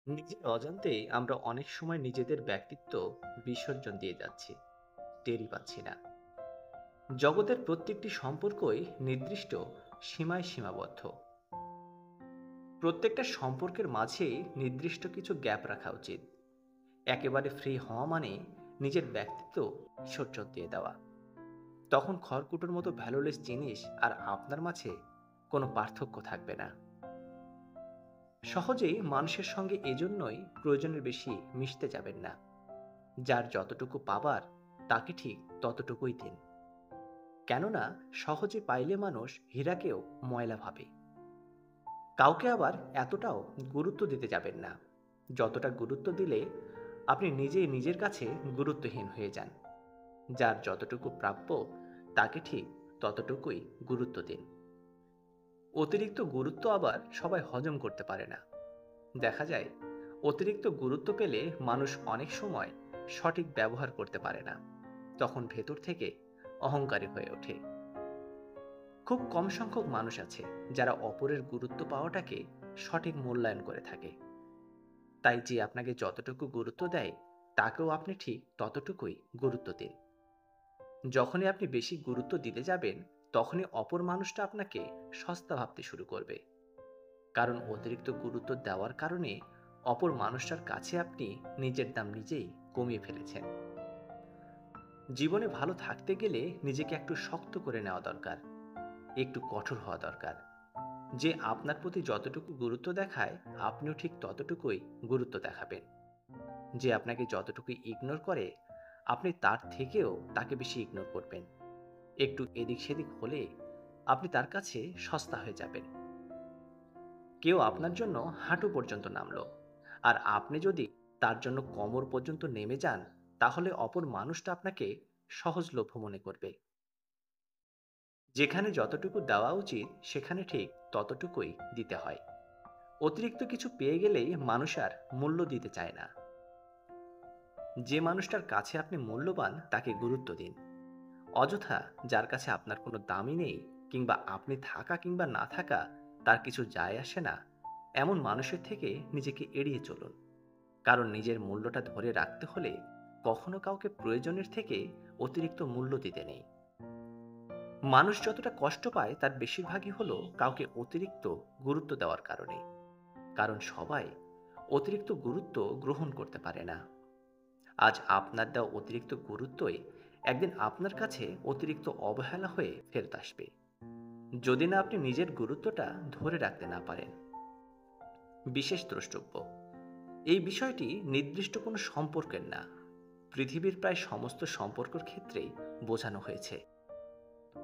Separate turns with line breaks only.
নিজের অজান্তেই আমরা অনেক সময় নিজেদের ব্যক্তিত্ব বিসর্জন দিয়ে যাচ্ছি, টেরই পাচ্ছি না। জগতের প্রত্যেকটি সম্পর্কই নির্দিষ্ট সীমায় সীমাবদ্ধ। প্রত্যেকটা সম্পর্কের মাঝেই নির্দিষ্ট কিছু গ্যাপ রাখা উচিত। একেবারে ফ্রি হওয়া মানে নিজের ব্যক্তিত্ব বিসর্জন দিয়ে দেওয়া। তখন খড়কুটোর মতো ভ্যালুলেস জিনিস আর আপনার মাঝে কোনো পার্থক্য থাকবে না। সহজেই মানুষের সঙ্গে এজন্যই প্রয়োজনের বেশি মিশতে যাবেন না। যার যতটুকু পাবার তাকে ঠিক ততটুকুই দিন। কেননা সহজে পাইলে মানুষ হীরাকেও ময়লা ভাবে। কাউকে আবার এতটাও গুরুত্ব দিতে যাবেন না যতটা গুরুত্ব দিলে আপনি নিজেই নিজের কাছে গুরুত্বহীন হয়ে যান। যার যতটুকু প্রাপ্য তাকে ঠিক ততটুকুই গুরুত্ব দিন। অতিরিক্ত গুরুত্ব আবার সবাই হজম করতে পারে না। দেখা যায় অতিরিক্ত গুরুত্ব পেলে মানুষ অনেক সময় সঠিক ব্যবহার করতে পারে না, তখন ভেতর থেকে অহংকারী হয়ে ওঠে। খুব কম সংখ্যক মানুষ আছে যারা অপরের গুরুত্ব পাওয়াটাকে সঠিক মূল্যায়ন করে থাকে। তাই যে আপনাকে যতটুকু গুরুত্ব দেয় তাকেও আপনি ঠিক ততটুকুই গুরুত্ব দিন। যখনই আপনি বেশি গুরুত্ব দিতে যাবেন তখনই অপর মানুষটা আপনাকে সস্তা ভাবতে শুরু করবে। কারণ অতিরিক্ত গুরুত্ব দেওয়ার কারণে অপর মানুষটার কাছে আপনি নিজের দাম নিজেই কমিয়ে ফেলেছেন। জীবনে ভালো থাকতে গেলে নিজেকে একটু শক্ত করে নেওয়া দরকার, একটু কঠোর হওয়া দরকার। যে আপনার প্রতি যতটুকু গুরুত্ব দেখায় আপনিও ঠিক ততটুকুই গুরুত্ব দেখাবেন। যে আপনাকে যতটুকু ইগনোর করে আপনি তার থেকেও তাকে বেশি ইগনোর করবেন। একটু এদিক সেদিক হলে আপনি তার কাছে সস্তা হয়ে যাবেন। কেউ আপনার জন্য হাঁটু পর্যন্ত নামলো আর আপনি যদি তার জন্য কোমর পর্যন্ত নেমে যান, তাহলে অপর মানুষটা আপনাকে সহজলভ্য মনে করবে। যেখানে যতটুকু দেওয়া উচিত সেখানে ঠিক ততটুকুই দিতে হয়। অতিরিক্ত কিছু পেয়ে গেলেই মানুষ আর মূল্য দিতে চায় না। যে মানুষটার কাছে আপনি মূল্যবান তাকে গুরুত্ব দিন। অযথা যার কাছে আপনার কোনো দামই নেই, কিংবা আপনি থাকা কিংবা না থাকা তার কিছু যায় আসে না, এমন মানুষের থেকে নিজেকে এড়িয়ে চলুন। কারণ নিজের মূল্যটা ধরে রাখতে হলে কখনো কাউকে প্রয়োজনের থেকে অতিরিক্ত মূল্য দিতে নেই। মানুষ যতটা কষ্ট পায় তার বেশিরভাগই হলো কাউকে অতিরিক্ত গুরুত্ব দেওয়ার কারণে। কারণ সবাই অতিরিক্ত গুরুত্ব গ্রহণ করতে পারে না। আজ আপনার দেওয়া অতিরিক্ত গুরুত্বই একদিন আপনার কাছে অতিরিক্ত অবহেলা হয়ে ফেরত আসবে, যদি না আপনি নিজের গুরুত্বটা ধরে রাখতে না পারেন। বিশেষ দ্রষ্টব্য, এই বিষয়টি নির্দিষ্ট কোনো সম্পর্কের না, পৃথিবীর প্রায় সমস্ত সম্পর্কের ক্ষেত্রেই বোঝানো হয়েছে।